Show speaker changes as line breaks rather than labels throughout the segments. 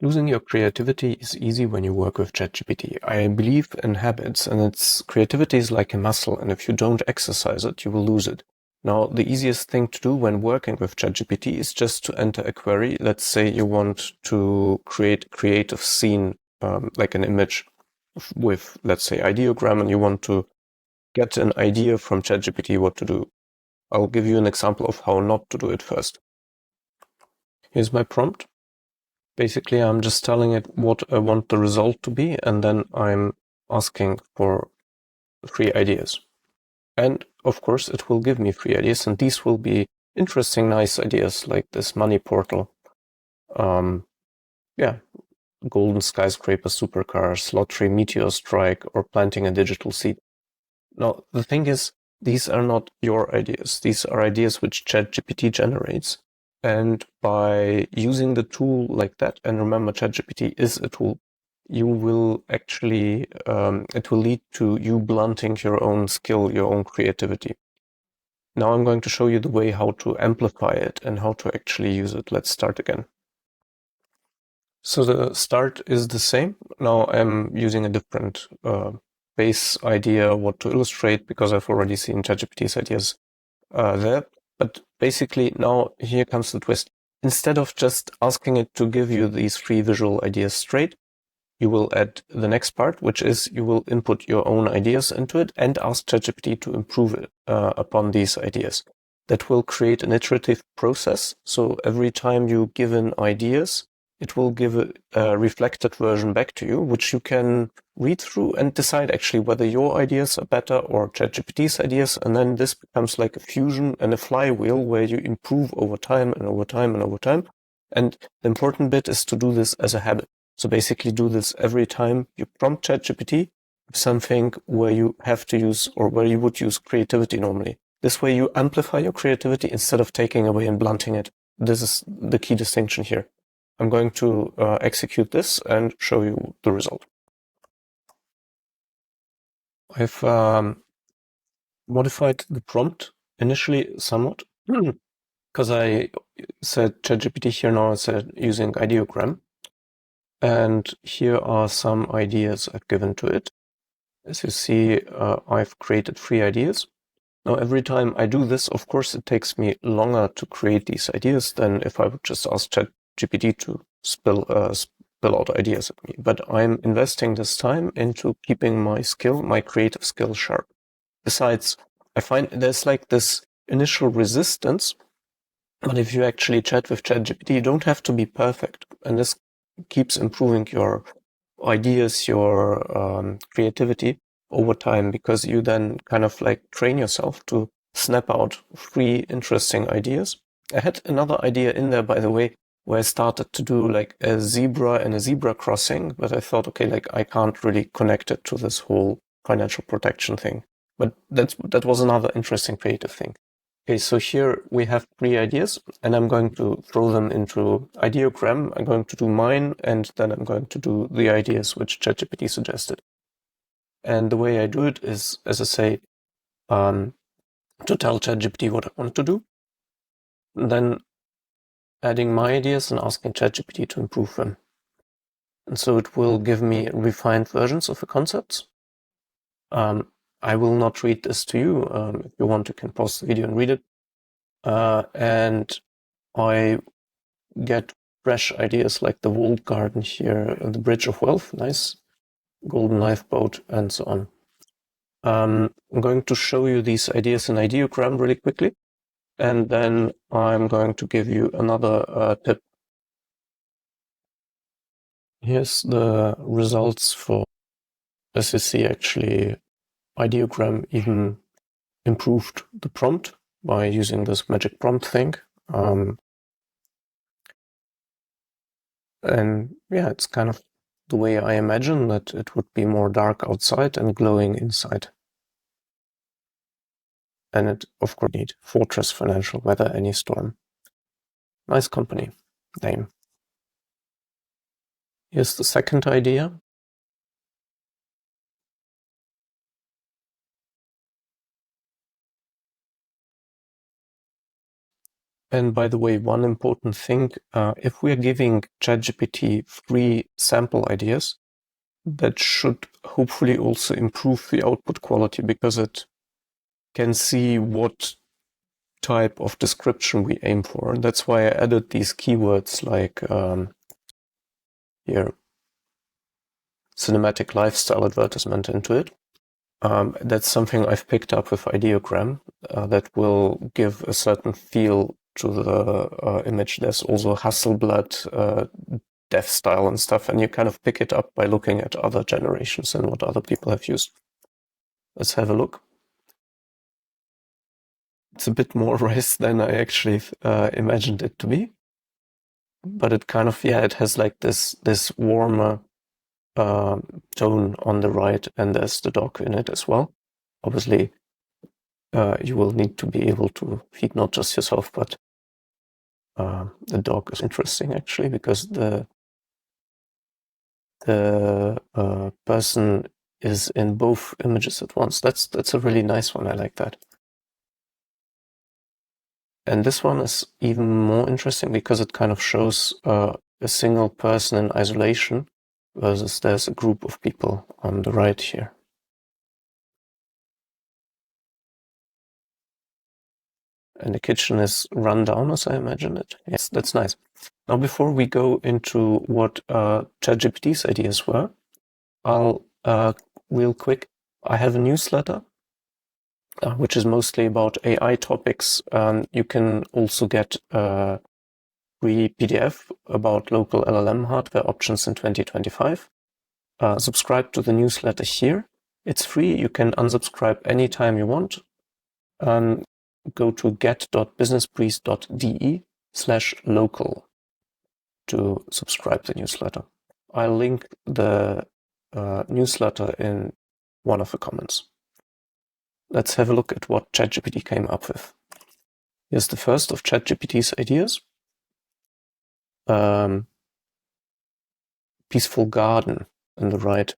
Losing your creativity is easy when you work with ChatGPT. I believe in habits, and creativity is like a muscle, and if you don't exercise it, you will lose it. Now, the easiest thing to do when working with ChatGPT is just to enter a query. Let's say you want to create a creative scene, like an image with, let's say, ideogram, and you want to get an idea from ChatGPT what to do. I'll give you an example of how not to do it first. Here's my prompt. Basically, I'm just telling it what I want the result to be, and then I'm asking for 3 ideas. And of course, it will give me 3 ideas, and these will be interesting, nice ideas like this money portal. Golden skyscraper supercars, lottery meteor strike, or planting a digital seed. Now, the thing is, these are not your ideas. These are ideas which ChatGPT generates. And by using the tool like that, and remember, ChatGPT is a tool, you will actually, it will lead to you blunting your own skill, your own creativity. Now I'm going to show you the way how to amplify it and how to actually use it. Let's start again. So the start is the same. Now I'm using a different base idea, what to illustrate, because I've already seen ChatGPT's ideas there. But basically now here comes the twist. Instead of just asking it to give you these 3 visual ideas straight, you will add the next part, which is you will input your own ideas into it and ask ChatGPT to improve it upon these ideas. That will create an iterative process. So every time you give in ideas, it will give a reflected version back to you, which you can read through and decide actually whether your ideas are better or ChatGPT's ideas. And then this becomes like a fusion and a flywheel where you improve over time and over time and over time. And the important bit is to do this as a habit. So basically do this every time you prompt ChatGPT with something where you have to use or where you would use creativity normally. This way you amplify your creativity instead of taking away and blunting it. This is the key distinction here. I'm going to execute this and show you the result. I've modified the prompt initially somewhat because I said ChatGPT here now I said using ideogram. And here are some ideas I've given to it. As you see, I've created 3 ideas. Now, every time I do this, of course, it takes me longer to create these ideas than if I would just ask ChatGPT to spill out ideas at me. But I'm investing this time into keeping my creative skill sharp. Besides, I find there's like this initial resistance, but if you actually chat with ChatGPT, you don't have to be perfect. And this keeps improving your ideas, your creativity over time, because you then kind of like train yourself to snap out 3 interesting ideas. I had another idea in there, by the way, where I started to do like a zebra and a zebra crossing, but I thought, okay, like I can't really connect it to this whole financial protection thing. But that was another interesting creative thing. Okay, so here we have 3 ideas, and I'm going to throw them into ideogram. I'm going to do mine, and then I'm going to do the ideas which ChatGPT suggested. And the way I do it is, as I say, to tell ChatGPT what I want to do, and then adding my ideas and asking ChatGPT to improve them. And so it will give me refined versions of the concepts. I will not read this to you. If you want, you can pause the video and read it. And I get fresh ideas like the walled garden here, the bridge of wealth, nice, golden lifeboat, and so on. I'm going to show you these ideas in ideogram really quickly, and then I'm going to give you another tip. Here's the results for, as you see, actually, ideogram even improved the prompt by using this magic prompt thing. And yeah, it's kind of the way I imagine that it would be more dark outside and glowing inside. And it, of course, need Fortress Financial Weather Any Storm. Nice company name. Here's the second idea. And by the way, one important thing, if we're giving ChatGPT free sample ideas, that should hopefully also improve the output quality because it can see what type of description we aim for. And that's why I added these keywords like here, cinematic lifestyle advertisement into it. That's something I've picked up with Ideogram that will give a certain feel to the image. There's also Hasselblad death style and stuff, and you kind of pick it up by looking at other generations and what other people have used. Let's have a look. It's a bit more race than I actually imagined it to be, but it kind of, yeah, it has like this warmer tone on the right, and there's the dog in it as well. Obviously, you will need to be able to feed not just yourself, but the dog is interesting actually because the person is in both images at once. That's a really nice one. I like that. And this one is even more interesting because it kind of shows a single person in isolation versus there's a group of people on the right here. And the kitchen is run down as I imagine it. Yes, that's nice. Now, before we go into what ChatGPT's ideas were, I'll real quick, I have a newsletter, which is mostly about AI topics. You can also get a free PDF about local LLM hardware options in 2025. Subscribe to the newsletter here. It's free. You can unsubscribe anytime you want. Go to get.businessbreeze.de/local to subscribe to the newsletter. I'll link the newsletter in one of the comments. Let's have a look at what ChatGPT came up with. Here's the first of ChatGPT's ideas. Peaceful garden on the right.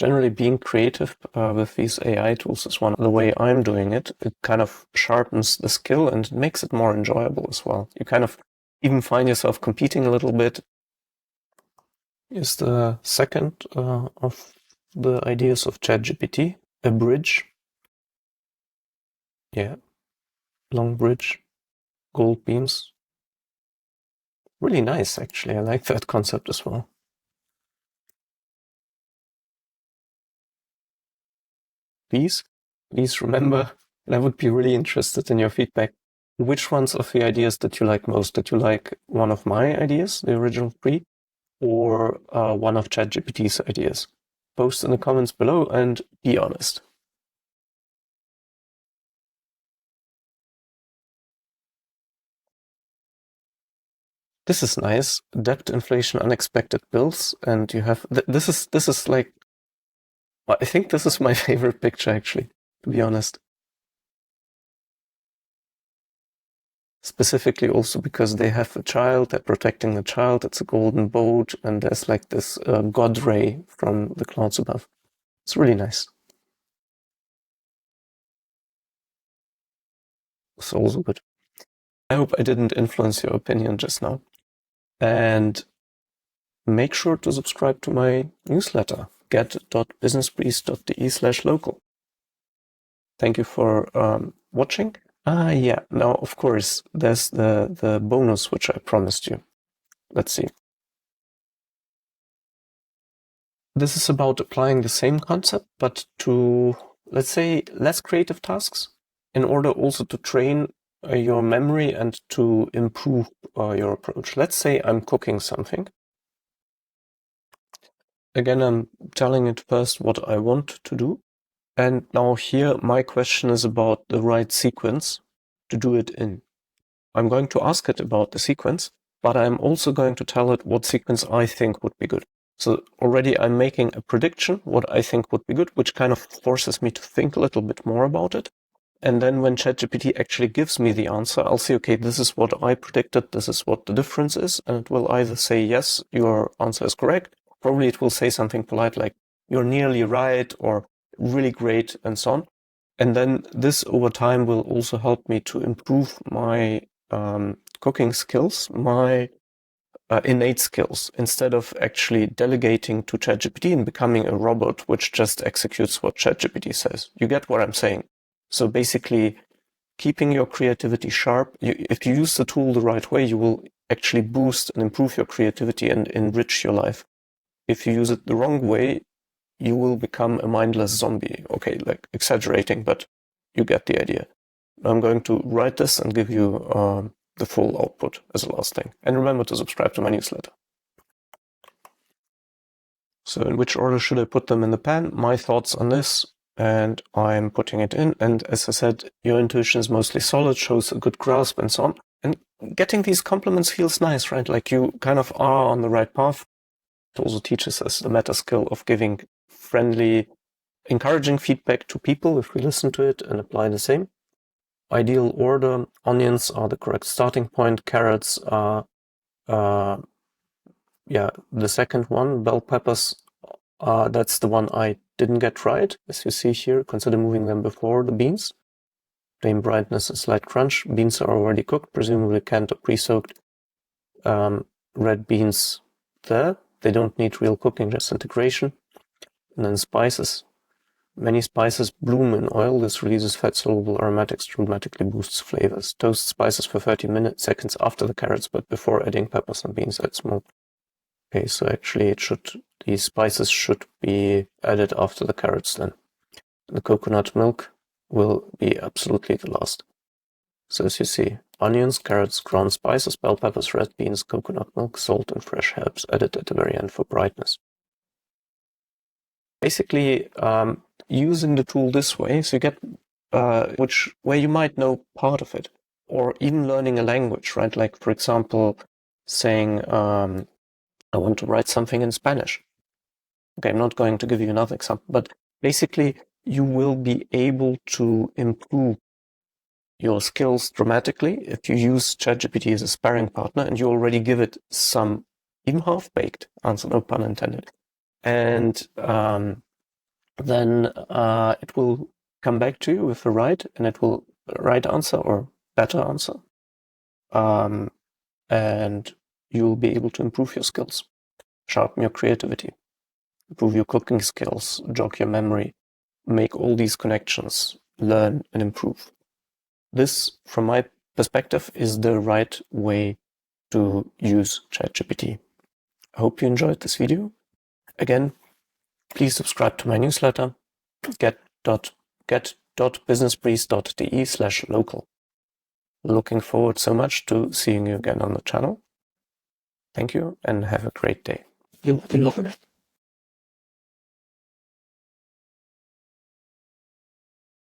Generally, being creative with these AI tools is one of the way I'm doing it. It kind of sharpens the skill and it makes it more enjoyable as well. You kind of even find yourself competing a little bit. Here's the second of the ideas of ChatGPT, a bridge. Yeah, long bridge, gold beams. Really nice, actually. I like that concept as well. Please remember, and I would be really interested in your feedback. Which ones of the ideas did you like most? Did you like one of my ideas, the original 3, or one of ChatGPT's ideas? Post in the comments below and be honest. This is nice. Debt, inflation, unexpected bills, and you have this is like, I think this is my favorite picture actually, to be honest. Specifically also because they have a child, they're protecting the child, it's a golden boat, and there's like this god ray from the clouds above. It's really nice. It's also good. I hope I didn't influence your opinion just now. And make sure to subscribe to my newsletter, get.businessbreeze.de/local. Thank you for watching. Yeah, now of course there's the bonus which I promised you. Let's see. This is about applying the same concept, but to, let's say, less creative tasks in order also to train your memory and to improve your approach. Let's say I'm cooking something. Again, I'm telling it first what I want to do. And now here, my question is about the right sequence to do it in. I'm going to ask it about the sequence, but I'm also going to tell it what sequence I think would be good. So already I'm making a prediction, what I think would be good, which kind of forces me to think a little bit more about it. And then when ChatGPT actually gives me the answer, I'll say, okay, this is what I predicted, this is what the difference is. And it will either say, yes, your answer is correct. Probably it will say something polite like, you're nearly right, or really great, and so on. And then this over time will also help me to improve my cooking skills, my innate skills, instead of actually delegating to ChatGPT and becoming a robot which just executes what ChatGPT says. You get what I'm saying? So basically, keeping your creativity sharp, if you use the tool the right way, you will actually boost and improve your creativity and enrich your life. If you use it the wrong way, you will become a mindless zombie. Okay, like exaggerating, but you get the idea. I'm going to write this and give you the full output as a last thing. And remember to subscribe to my newsletter. So in which order should I put them in the pan? My thoughts on this, and I'm putting it in. And as I said, your intuition is mostly solid, shows a good grasp and so on. And getting these compliments feels nice, right? Like you kind of are on the right path. It also teaches us the meta skill of giving friendly, encouraging feedback to people if we listen to it and apply the same. Ideal order, onions are the correct starting point, carrots are, the second one, bell peppers, that's the one I didn't get right, as you see here. Consider moving them before the beans. Flame brightness, a slight crunch. Beans are already cooked, presumably canned or pre-soaked. Red beans there. They don't need real cooking, just integration. And then spices. Many spices bloom in oil. This releases fat-soluble aromatics, dramatically boosts flavors. Toast spices for 30 seconds after the carrots, but before adding peppers and beans, add smoke. Okay, so actually these spices should be added after the carrots then. The coconut milk will be absolutely the last. So as you see, onions, carrots, ground spices, bell peppers, red beans, coconut milk, salt, and fresh herbs added at the very end for brightness. Basically, using the tool this way, so you get where you might know part of it, or even learning a language, right? Like, for example, saying, I want to write something in Spanish. Okay, I'm not going to give you another example, but basically, you will be able to improve your skills dramatically if you use ChatGPT as a sparring partner and you already give it some, even half-baked answer, no pun intended. And then it will come back to you with the right answer or better answer. And you'll be able to improve your skills, sharpen your creativity, improve your cooking skills, jog your memory, make all these connections, learn and improve. This, from my perspective, is the right way to use ChatGPT. I hope you enjoyed this video. Again, please subscribe to my newsletter, get.businessbreeze.de/local. Looking forward so much to seeing you again on the channel. Thank you and have a great day.